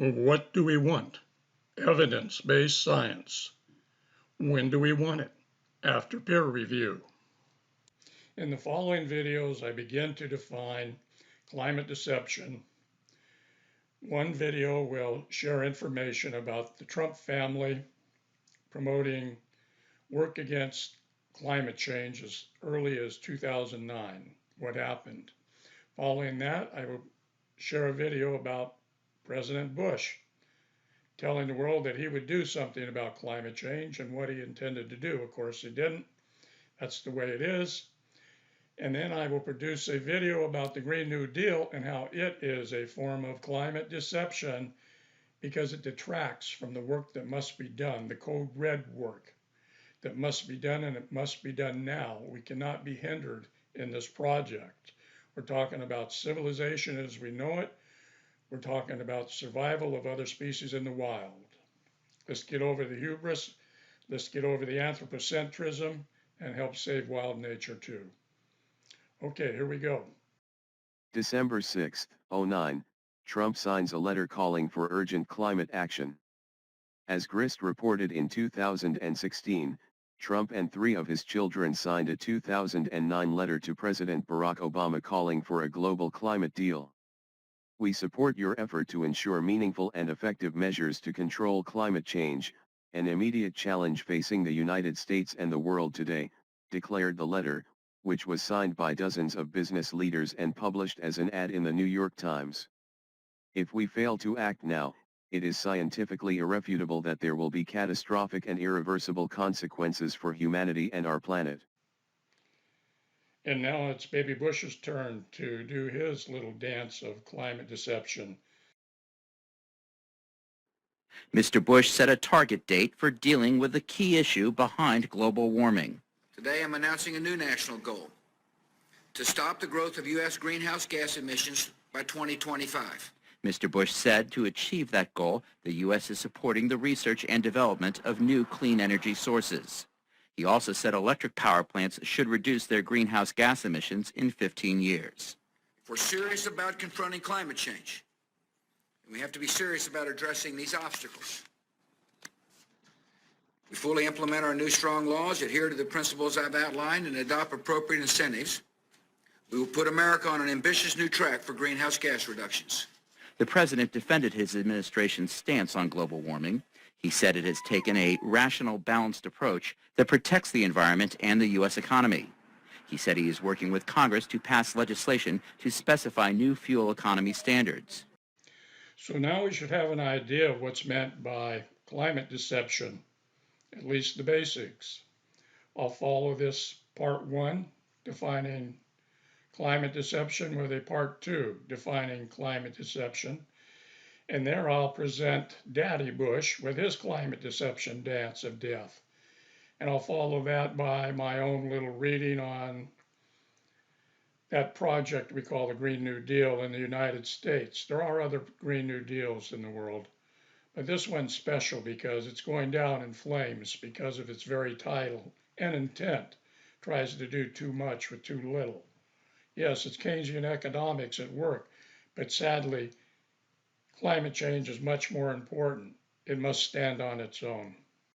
What do we want? Evidence-based science. When do we want it? After peer review. In the following videos, I begin to define climate deception. One video will share information about the Trump family promoting work against climate change as early as 2009. What happened? Following that, I will share a video about President Bush telling the world that he would do something about climate change and what he intended to do. Of course, he didn't. That's the way it is. And then I will produce a video about the Green New Deal and how it is a form of climate deception because it detracts from the work that must be done, the code red work that must be done, and it must be done now. We cannot be hindered in this project. We're talking about civilization as we know it. We're talking about survival of other species in the wild. Let's get over the hubris. Let's get over the anthropocentrism and help save wild nature too. Okay, here we go. December 6, 09, Trump signs a letter calling for urgent climate action. As Grist reported in 2016, Trump and 3 of his children signed a 2009 letter to President Barack Obama calling for a global climate deal. We support your effort to ensure meaningful and effective measures to control climate change, an immediate challenge facing the United States and the world today, declared the letter, which was signed by dozens of business leaders and published as an ad in the New York Times. If we fail to act now, it is scientifically irrefutable that there will be catastrophic and irreversible consequences for humanity and our planet. And now it's Baby Bush's turn to do his little dance of climate deception. Mr. Bush set a target date for dealing with the key issue behind global warming. Today I'm announcing a new national goal to stop the growth of U.S. greenhouse gas emissions by 2025. Mr. Bush said to achieve that goal, the U.S. is supporting the research and development of new clean energy sources. He also said electric power plants should reduce their greenhouse gas emissions in 15 years. If we're serious about confronting climate change, we have to be serious about addressing these obstacles. We fully implement our new strong laws, adhere to the principles I've outlined, and adopt appropriate incentives. We will put America on an ambitious new track for greenhouse gas reductions. The president defended his administration's stance on global warming. He said it has taken a rational, balanced approach that protects the environment and the U.S. economy. He said he is working with Congress to pass legislation to specify new fuel economy standards. So now we should have an idea of what's meant by climate deception, at least the basics. I'll follow this part 1, defining climate deception, with a part 2, defining climate deception. And there I'll present Daddy Bush with his climate deception dance of death. And I'll follow that by my own little reading on that project we call the Green New Deal in the United States. There are other Green New Deals in the world, but this one's special because it's going down in flames because of its very title and intent. Tries to do too much with too little. Yes, it's Keynesian economics at work, but sadly, climate change is much more important. It must stand on its own.